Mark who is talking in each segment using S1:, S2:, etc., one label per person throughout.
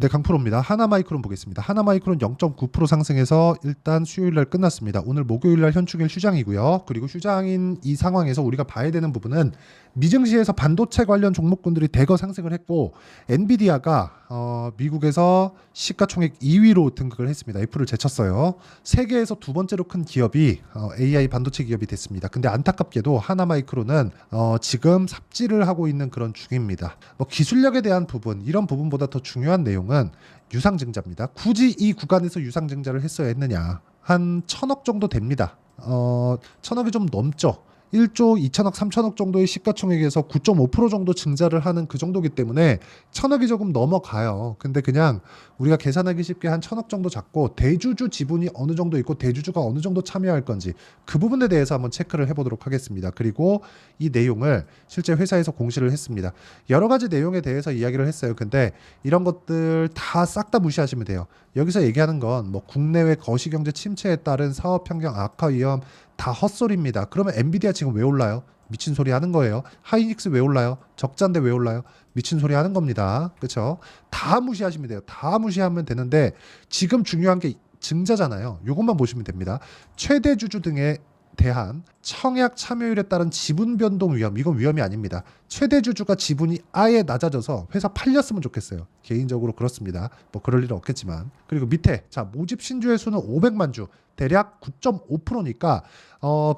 S1: 네, 강프로입니다. 하나마이크론 보겠습니다. 하나마이크론 0.9% 상승해서 일단 수요일날 끝났습니다. 오늘 목요일날 현충일 휴장이고요. 그리고 휴장인 이 상황에서 우리가 봐야 되는 부분은 미증시에서 반도체 관련 종목군들이 대거 상승을 했고 엔비디아가 미국에서 시가총액 2위로 등극을 했습니다. 애플을 제쳤어요. 세계에서 두 번째로 큰 기업이 AI 반도체 기업이 됐습니다. 근데 안타깝게도 하나마이크론은 지금 삽질을 하고 있는 그런 중입니다. 기술력에 대한 부분, 이런 부분보다 더 중요한 내용은 유상증자입니다. 굳이 이 구간에서 유상증자를 했어야 했느냐? 한 1,000억 정도 됩니다. 1,000억이 좀 넘죠. 1조 2천억 3천억 정도의 시가총액에서 9.5% 정도 증자를 하는 그 정도기 때문에 1,000억이 조금 넘어가요. 근데 그냥 우리가 계산하기 쉽게 한 1,000억 정도 잡고 대주주 지분이 어느 정도 있고 대주주가 어느 정도 참여할 건지 그 부분에 대해서 한번 체크를 해보도록 하겠습니다. 그리고 이 내용을 실제 회사에서 공시를 했습니다. 여러 가지 내용에 대해서 이야기를 했어요. 근데 이런 것들 다 싹 다 무시하시면 돼요. 여기서 얘기하는 건 뭐 국내외 거시경제 침체에 따른 사업 환경 악화 위험 다 헛소리입니다. 그러면 엔비디아 지금 왜 올라요? 미친 소리 하는 거예요. 하이닉스 왜 올라요? 적자인데 왜 올라요? 미친 소리 하는 겁니다. 그렇죠? 다 무시하시면 돼요. 다 무시하면 되는데 지금 중요한 게 증자잖아요. 이것만 보시면 됩니다. 최대 주주 등에 대한 청약 참여율에 따른 지분 변동 위험, 이건 위험이 아닙니다. 최대 주주가 지분이 아예 낮아져서 회사 팔렸으면 좋겠어요. 개인적으로 그렇습니다. 뭐 그럴 일은 없겠지만. 그리고 밑에 자 모집 신주의 수는 500만 주, 대략 9.5%니까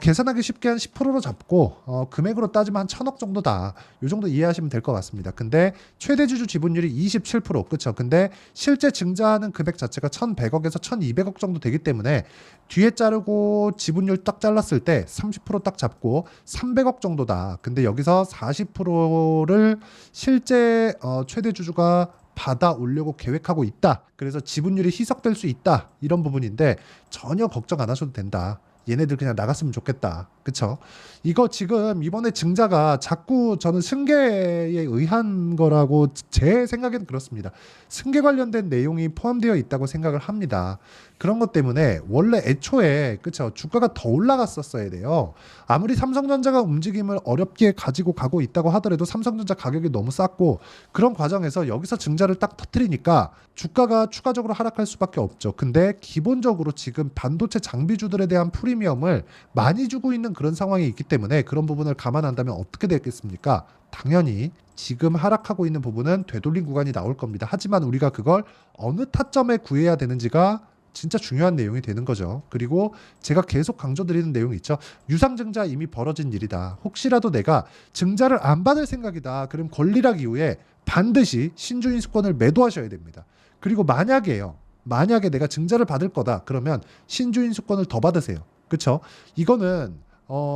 S1: 계산하기 쉽게 한 10%로 잡고 금액으로 따지면 한 1,000억 정도다. 이 정도 이해하시면 될 것 같습니다. 근데 최대 주주 지분율이 27%, 그렇죠? 근데 실제 증자하는 금액 자체가 1,100억에서 1,200억 정도 되기 때문에 뒤에 자르고 지분율 딱 잘랐을 때 30%딱 잡고 300억 정도다. 근데 여기서 40%를 실제 최대 주주가 받아 오려고 계획하고 있다. 그래서 지분율이 희석될 수 있다. 이런 부분인데 전혀 걱정 안 하셔도 된다. 얘네들 그냥 나갔으면 좋겠다. 그쵸? 이거 지금 이번에 증자가 자꾸 저는 승계에 의한 거라고 제 생각에는 그렇습니다. 승계 관련된 내용이 포함되어 있다고 생각을 합니다. 그런 것 때문에 원래 애초에 그쵸? 주가가 더 올라갔었어야 돼요. 아무리 삼성전자가 움직임을 어렵게 가지고 가고 있다고 하더라도 삼성전자 가격이 너무 쌌고 그런 과정에서 여기서 증자를 딱 터뜨리니까 주가가 추가적으로 하락할 수밖에 없죠. 근데 기본적으로 지금 반도체 장비주들에 대한 프리미엄을 많이 주고 있는 그런 상황이 있기 때문에 그런 부분을 감안한다면 어떻게 되겠습니까? 당연히 지금 하락하고 있는 부분은 되돌림 구간이 나올 겁니다. 하지만 우리가 그걸 어느 타점에 구해야 되는지가 진짜 중요한 내용이 되는 거죠. 그리고 제가 계속 강조드리는 내용이 있죠. 유상증자 이미 벌어진 일이다. 혹시라도 내가 증자를 안 받을 생각이다. 그럼 권리락 이후에 반드시 신주인수권을 매도하셔야 됩니다. 그리고 만약에 내가 증자를 받을 거다. 그러면 신주인수권을 더 받으세요. 그쵸? 이거는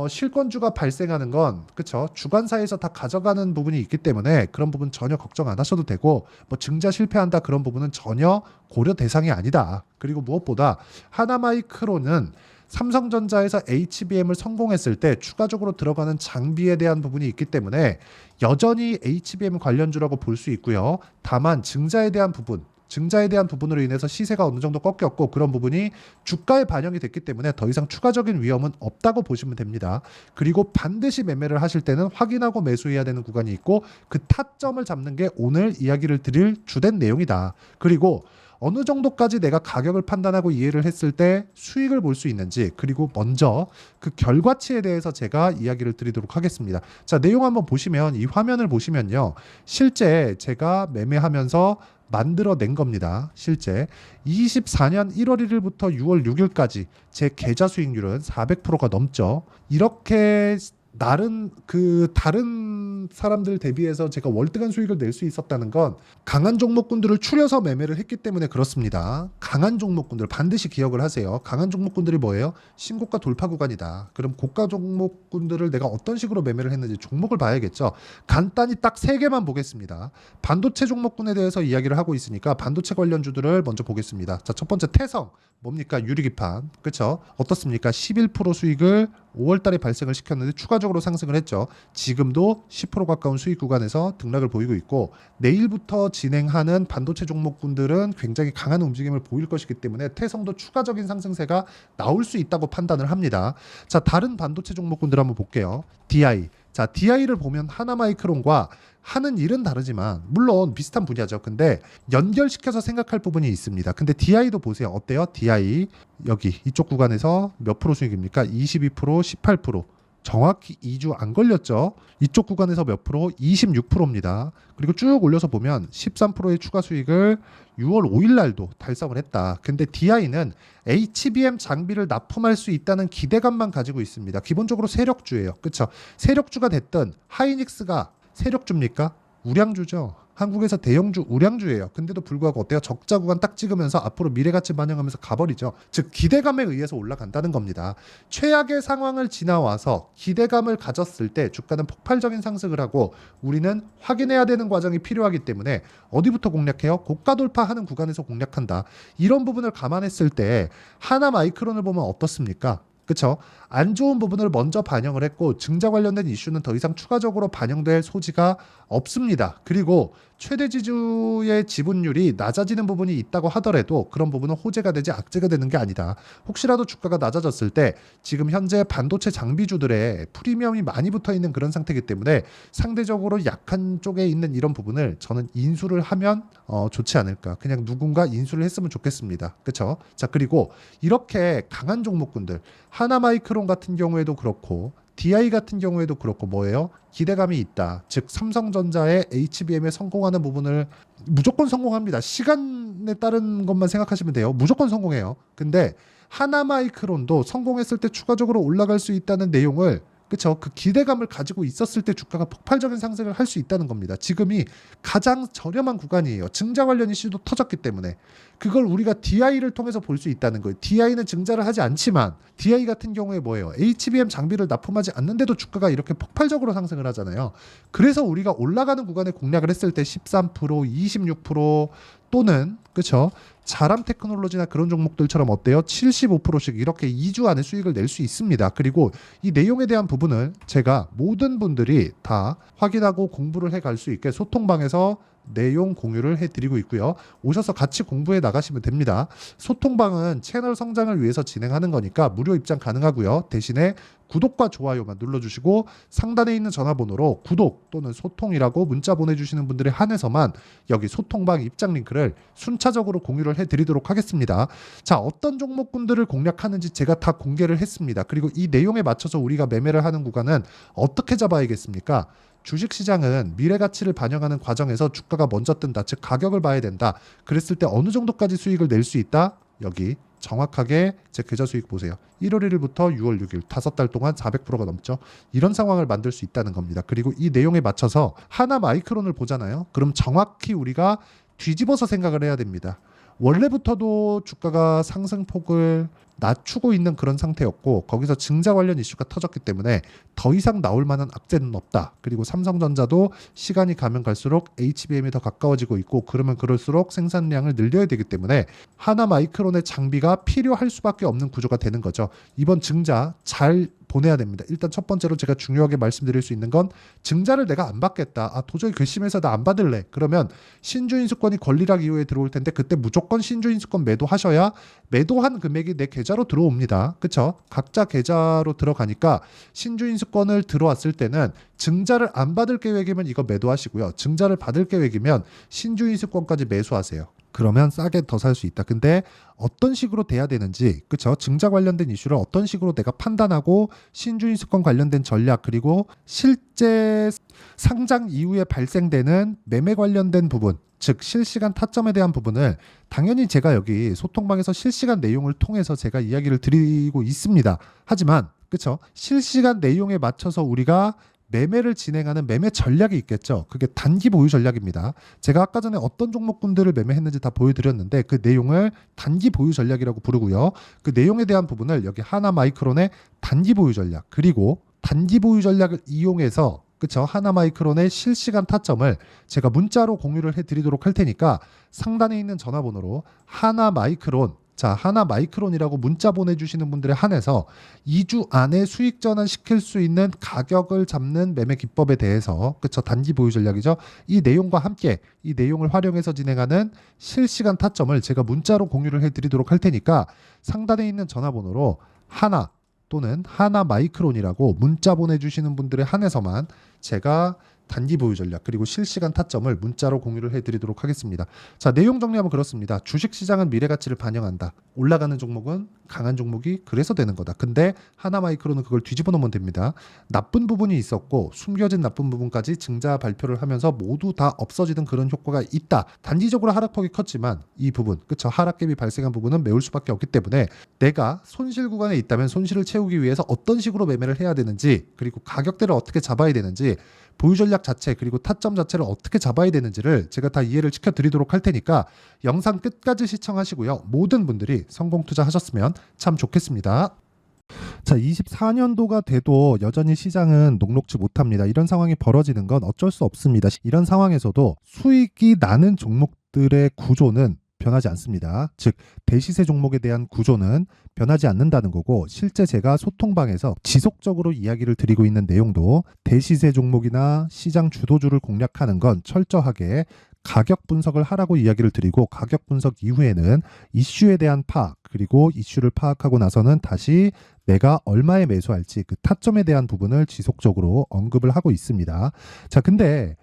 S1: 실권주가 발생하는 건 그쵸? 주관사에서 다 가져가는 부분이 있기 때문에 그런 부분 전혀 걱정 안 하셔도 되고 뭐 증자 실패한다 그런 부분은 전혀 고려 대상이 아니다. 그리고 무엇보다 하나마이크로는 삼성전자에서 HBM을 성공했을 때 추가적으로 들어가는 장비에 대한 부분이 있기 때문에 여전히 HBM 관련주라고 볼 수 있고요. 다만 증자에 대한 부분으로 인해서 시세가 어느 정도 꺾였고 그런 부분이 주가에 반영이 됐기 때문에 더 이상 추가적인 위험은 없다고 보시면 됩니다. 그리고 반드시 매매를 하실 때는 확인하고 매수해야 되는 구간이 있고 그 타점을 잡는 게 오늘 이야기를 드릴 주된 내용이다. 그리고 어느 정도까지 내가 가격을 판단하고 이해를 했을 때 수익을 볼 수 있는지 그리고 먼저 그 결과치에 대해서 제가 이야기를 드리도록 하겠습니다. 자, 내용 한번 보시면 이 화면을 보시면요. 실제 제가 매매하면서 만들어낸 겁니다. 실제 24년 1월 1일부터 6월 6일까지 제 계좌 수익률은 400%가 넘죠. 이렇게 다른 사람들 대비해서 제가 월등한 수익을 낼 수 있었다는 건 강한 종목군들을 추려서 매매를 했기 때문에 그렇습니다. 강한 종목군들 반드시 기억을 하세요. 강한 종목군들이 뭐예요? 신고가 돌파 구간이다. 그럼 고가 종목군들을 내가 어떤 식으로 매매를 했는지 종목을 봐야겠죠. 간단히 딱 3개만 보겠습니다. 반도체 종목군에 대해서 이야기를 하고 있으니까 반도체 관련주들을 먼저 보겠습니다. 자, 첫 번째 태성 뭡니까? 유리기판. 그렇죠? 어떻습니까? 11% 수익을 5월 달에 발생을 시켰는데 추가적으로 상승을 했죠. 지금도 10% 가까운 수익 구간에서 등락을 보이고 있고 내일부터 진행하는 반도체 종목군들은 굉장히 강한 움직임을 보일 것이기 때문에 태성도 추가적인 상승세가 나올 수 있다고 판단을 합니다. 자, 다른 반도체 종목군들 한번 볼게요. DI 자, DI를 보면 하나마이크론과 하는 일은 다르지만 물론 비슷한 분야죠. 근데 연결시켜서 생각할 부분이 있습니다. 근데 DI도 보세요. 어때요? DI 여기 이쪽 구간에서 몇 프로 수익입니까? 22%, 18%. 정확히 2주 안 걸렸죠. 이쪽 구간에서 몇 프로? 26%입니다. 그리고 쭉 올려서 보면 13%의 추가 수익을 6월 5일 날도 달성을 했다. 근데 DI는 HBM 장비를 납품할 수 있다는 기대감만 가지고 있습니다. 기본적으로 세력주예요. 그렇죠? 세력주가 됐든 하이닉스가 세력주입니까? 우량주죠. 한국에서 대형주 우량주예요. 근데도 불구하고 어때요? 적자 구간 딱 찍으면서 앞으로 미래가치 반영하면서 가버리죠. 즉 기대감에 의해서 올라간다는 겁니다. 최악의 상황을 지나와서 기대감을 가졌을 때 주가는 폭발적인 상승을 하고 우리는 확인해야 되는 과정이 필요하기 때문에 어디부터 공략해요? 고가 돌파하는 구간에서 공략한다. 이런 부분을 감안했을 때 하나 마이크론을 보면 어떻습니까? 그렇죠? 안 좋은 부분을 먼저 반영을 했고 증자 관련된 이슈는 더 이상 추가적으로 반영될 소지가 없습니다. 그리고 최대 지주의 지분율이 낮아지는 부분이 있다고 하더라도 그런 부분은 호재가 되지 악재가 되는 게 아니다. 혹시라도 주가가 낮아졌을 때 지금 현재 반도체 장비주들의 프리미엄이 많이 붙어 있는 그런 상태이기 때문에 상대적으로 약한 쪽에 있는 이런 부분을 저는 인수를 하면 좋지 않을까. 그냥 누군가 인수를 했으면 좋겠습니다. 그렇죠? 자, 그리고 이렇게 강한 종목군들 하나마이크론 같은 경우에도 그렇고 DI 같은 경우에도 그렇고 뭐예요? 기대감이 있다. 즉 삼성전자의 HBM에 성공하는 부분을 무조건 성공합니다. 시간에 따른 것만 생각하시면 돼요. 무조건 성공해요. 근데 하나마이크론도 성공했을 때 추가적으로 올라갈 수 있다는 내용을 그렇죠? 그 기대감을 가지고 있었을 때 주가가 폭발적인 상승을 할 수 있다는 겁니다. 지금이 가장 저렴한 구간이에요. 증자 관련 이슈도 터졌기 때문에 그걸 우리가 DI를 통해서 볼 수 있다는 거예요. DI는 증자를 하지 않지만 DI 같은 경우에 뭐예요? HBM 장비를 납품하지 않는데도 주가가 이렇게 폭발적으로 상승을 하잖아요. 그래서 우리가 올라가는 구간에 공략을 했을 때 13%, 26% 또는 그렇죠? 자람 테크놀로지나 그런 종목들처럼 어때요? 75%씩 이렇게 2주 안에 수익을 낼 수 있습니다. 그리고 이 내용에 대한 부분을 제가 모든 분들이 다 확인하고 공부를 해갈 수 있게 소통방에서 내용 공유를 해드리고 있고요. 오셔서 같이 공부해 나가시면 됩니다. 소통방은 채널 성장을 위해서 진행하는 거니까 무료 입장 가능하고요. 대신에 구독과 좋아요만 눌러주시고 상단에 있는 전화번호로 구독 또는 소통이라고 문자 보내주시는 분들에 한해서만 여기 소통방 입장 링크를 순차적으로 공유를 해드리도록 하겠습니다. 자, 어떤 종목군들을 공략하는지 제가 다 공개를 했습니다. 그리고 이 내용에 맞춰서 우리가 매매를 하는 구간은 어떻게 잡아야겠습니까? 주식시장은 미래가치를 반영하는 과정에서 주가가 먼저 뜬다. 즉 가격을 봐야 된다. 그랬을 때 어느 정도까지 수익을 낼 수 있다? 여기 정확하게 제 계좌 수익 보세요. 1월 1일부터 6월 6일 5달 동안 400%가 넘죠. 이런 상황을 만들 수 있다는 겁니다. 그리고 이 내용에 맞춰서 하나 마이크론을 보잖아요. 그럼 정확히 우리가 뒤집어서 생각을 해야 됩니다. 원래부터도 주가가 상승폭을 낮추고 있는 그런 상태였고 거기서 증자 관련 이슈가 터졌기 때문에 더 이상 나올 만한 악재는 없다. 그리고 삼성전자도 시간이 가면 갈수록 HBM이 더 가까워지고 있고 그러면 그럴수록 생산량을 늘려야 되기 때문에 하나 마이크론의 장비가 필요할 수밖에 없는 구조가 되는 거죠. 이번 증자 잘 보내야 됩니다. 일단 첫 번째로 제가 중요하게 말씀드릴 수 있는 건 증자를 내가 안 받겠다. 도저히 괘씸해서 나 안 받을래. 그러면 신주인수권이 권리락 이후에 들어올 텐데 그때 무조건 신주인수권 매도하셔야 매도한 금액이 내 계좌로 들어옵니다. 그렇죠? 각자 계좌로 들어가니까 신주인수권을 들어왔을 때는 증자를 안 받을 계획이면 이거 매도하시고요. 증자를 받을 계획이면 신주인수권까지 매수하세요. 그러면 싸게 더 살 수 있다. 근데 어떤 식으로 돼야 되는지, 그렇죠? 증자 관련된 이슈를 어떤 식으로 내가 판단하고 신주인수권 관련된 전략 그리고 실제 상장 이후에 발생되는 매매 관련된 부분, 즉 실시간 타점에 대한 부분을 당연히 제가 여기 소통방에서 실시간 내용을 통해서 제가 이야기를 드리고 있습니다. 하지만 그렇죠? 실시간 내용에 맞춰서 우리가 매매를 진행하는 매매 전략이 있겠죠. 그게 단기 보유 전략입니다. 제가 아까 전에 어떤 종목군들을 매매했는지 다 보여드렸는데 그 내용을 단기 보유 전략이라고 부르고요. 그 내용에 대한 부분을 여기 하나 마이크론의 단기 보유 전략 그리고 단기 보유 전략을 이용해서 그쵸? 하나 마이크론의 실시간 타점을 제가 문자로 공유를 해드리도록 할 테니까 상단에 있는 전화번호로 하나 마이크론 자, 하나 마이크론이라고 문자 보내주시는 분들에 한해서 2주 안에 수익 전환 시킬 수 있는 가격을 잡는 매매 기법에 대해서 그쵸 단기 보유 전략이죠. 이 내용과 함께 이 내용을 활용해서 진행하는 실시간 타점을 제가 문자로 공유를 해드리도록 할 테니까 상단에 있는 전화번호로 하나 또는 하나마이크론이라고 문자 보내주시는 분들에 한해서만 제가 단기 보유 전략 그리고 실시간 타점을 문자로 공유를 해드리도록 하겠습니다. 자, 내용 정리하면 그렇습니다. 주식시장은 미래 가치를 반영한다. 올라가는 종목은 강한 종목이 그래서 되는 거다. 근데 하나마이크로는 그걸 뒤집어 놓으면 됩니다. 나쁜 부분이 있었고 숨겨진 나쁜 부분까지 증자 발표를 하면서 모두 다 없어지는 그런 효과가 있다. 단기적으로 하락폭이 컸지만 이 부분, 그쵸, 하락갭이 발생한 부분은 메울 수밖에 없기 때문에 내가 손실 구간에 있다면 손실을 채우기 위해서 어떤 식으로 매매를 해야 되는지, 그리고 가격대를 어떻게 잡아야 되는지, 보유 전략 자체 그리고 타점 자체를 어떻게 잡아야 되는지를 제가 다 이해를 시켜드리도록 할 테니까 영상 끝까지 시청하시고요. 모든 분들이 성공 투자하셨으면 참 좋겠습니다. 자, 24년도가 돼도 여전히 시장은 녹록지 못합니다. 이런 상황이 벌어지는 건 어쩔 수 없습니다. 이런 상황에서도 수익이 나는 종목들의 구조는 변하지 않습니다. 즉, 대시세 종목에 대한 구조는 변하지 않는다는 거고, 실제 제가 소통방에서 지속적으로 이야기를 드리고 있는 내용도 대시세 종목이나 시장 주도주를 공략하는 건 철저하게 가격 분석을 하라고 이야기를 드리고, 가격 분석 이후에는 이슈에 대한 파악, 그리고 이슈를 파악하고 나서는 다시 내가 얼마에 매수할지 그 타점에 대한 부분을 지속적으로 언급을 하고 있습니다. 자, 근데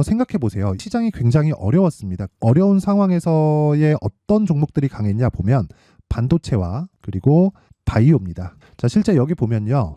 S1: 생각해 보세요. 시장이 굉장히 어려웠습니다. 어려운 상황에서의 어떤 종목들이 강했냐 보면 반도체와 그리고 바이오입니다. 자, 실제 여기 보면요.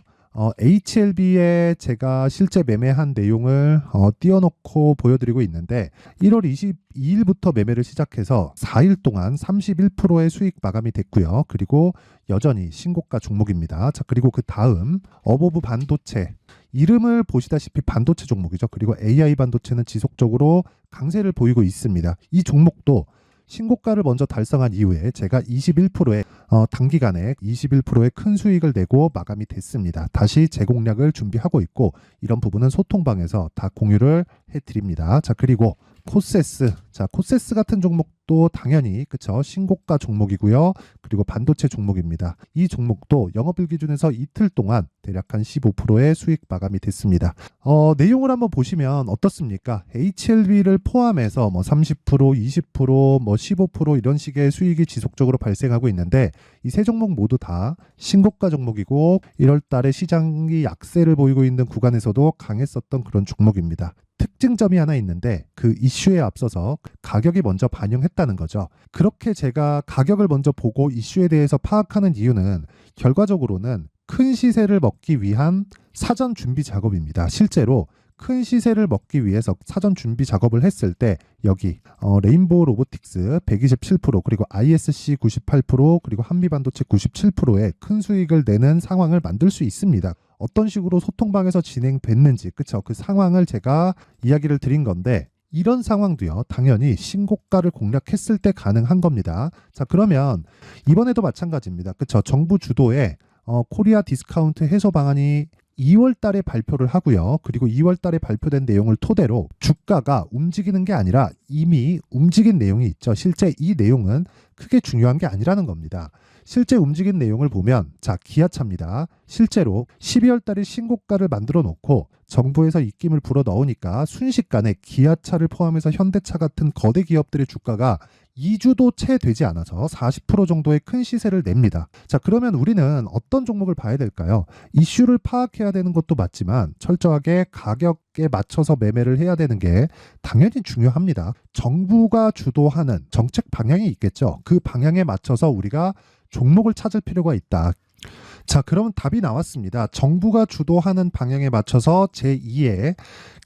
S1: HLB에 제가 실제 매매한 내용을 띄워놓고 보여드리고 있는데 1월 22일부터 매매를 시작해서 4일 동안 31%의 수익 마감이 됐고요. 그리고 여전히 신고가 종목입니다. 자, 그리고 그 다음 어보브 반도체, 이름을 보시다시피 반도체 종목이죠. 그리고 AI 반도체는 지속적으로 강세를 보이고 있습니다. 이 종목도 신고가를 먼저 달성한 이후에 제가 21%의 단기간에 21%의 큰 수익을 내고 마감이 됐습니다. 다시 재공략을 준비하고 있고, 이런 부분은 소통방에서 다 공유를 해드립니다. 자, 그리고 코세스, 자, 코세스 같은 종목도 당연히 그쵸, 신고가 종목이고요. 그리고 반도체 종목입니다. 이 종목도 영업일 기준에서 이틀 동안 대략 한 15%의 수익 마감이 됐습니다. 내용을 한번 보시면 어떻습니까? HLB를 포함해서 뭐 30%, 20%, 뭐 15% 이런 식의 수익이 지속적으로 발생하고 있는데, 이 세 종목 모두 다 신고가 종목이고 1월 달에 시장이 약세를 보이고 있는 구간에서도 강했었던 그런 종목입니다. 특징점이 하나 있는데 그 이슈에 앞서서 가격이 먼저 반영했다는 거죠. 그렇게 제가 가격을 먼저 보고 이슈에 대해서 파악하는 이유는 결과적으로는 큰 시세를 먹기 위한 사전 준비 작업입니다. 실제로 큰 시세를 먹기 위해서 사전 준비 작업을 했을 때 여기 레인보우 로보틱스 127% 그리고 ISC 98% 그리고 한미반도체 97%의 큰 수익을 내는 상황을 만들 수 있습니다. 어떤 식으로 소통방에서 진행됐는지, 그쵸, 그 상황을 제가 이야기를 드린 건데, 이런 상황도요 당연히 신고가를 공략했을 때 가능한 겁니다. 자, 그러면 이번에도 마찬가지입니다. 그쵸, 정부 주도의 코리아 디스카운트 해소 방안이 2월 달에 발표를 하고요. 그리고 2월 달에 발표된 내용을 토대로 주가가 움직이는 게 아니라 이미 움직인 내용이 있죠. 실제 이 내용은 크게 중요한 게 아니라는 겁니다. 실제 움직인 내용을 보면, 자, 기아차입니다. 실제로 12월 달에 신고가를 만들어 놓고 정부에서 입김을 불어 넣으니까 순식간에 기아차를 포함해서 현대차 같은 거대 기업들의 주가가 2주도 채 되지 않아서 40% 정도의 큰 시세를 냅니다. 자, 그러면 우리는 어떤 종목을 봐야 될까요? 이슈를 파악해야 되는 것도 맞지만 철저하게 가격에 맞춰서 매매를 해야 되는 게 당연히 중요합니다. 정부가 주도하는 정책 방향이 있겠죠. 그 방향에 맞춰서 우리가 종목을 찾을 필요가 있다. 자, 그러면 답이 나왔습니다. 정부가 주도하는 방향에 맞춰서 제2의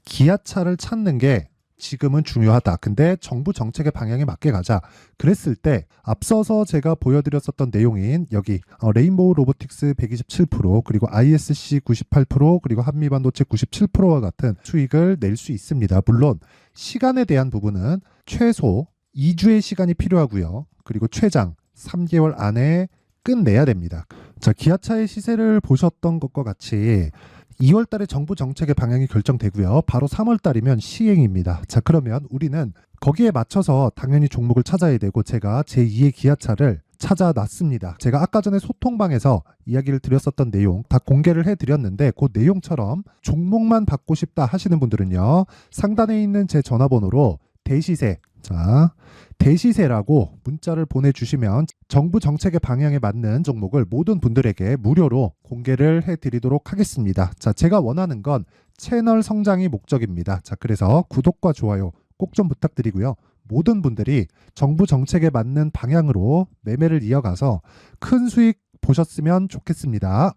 S1: 기아차를 찾는 게 지금은 중요하다. 근데 정부 정책의 방향에 맞게 가자. 그랬을 때 앞서서 제가 보여드렸었던 내용인 여기 레인보우 로보틱스 127% 그리고 ISC 98% 그리고 한미반도체 97%와 같은 수익을 낼 수 있습니다. 물론 시간에 대한 부분은 최소 2주의 시간이 필요하고요. 그리고 최장 3개월 안에 끝내야 됩니다. 자, 기아차의 시세를 보셨던 것과 같이 2월 달에 정부 정책의 방향이 결정되고요. 바로 3월 달이면 시행입니다. 자, 그러면 우리는 거기에 맞춰서 당연히 종목을 찾아야 되고, 제가 제2의 기아차를 찾아놨습니다. 제가 아까 전에 소통방에서 이야기를 드렸었던 내용 다 공개를 해드렸는데, 그 내용처럼 종목만 받고 싶다 하시는 분들은요, 상단에 있는 제 전화번호로 대시세. 자, 대시세라고 문자를 보내주시면 정부 정책의 방향에 맞는 종목을 모든 분들에게 무료로 공개를 해드리도록 하겠습니다. 자, 제가 원하는 건 채널 성장이 목적입니다. 자, 그래서 구독과 좋아요 꼭 좀 부탁드리고요. 모든 분들이 정부 정책에 맞는 방향으로 매매를 이어가서 큰 수익 보셨으면 좋겠습니다.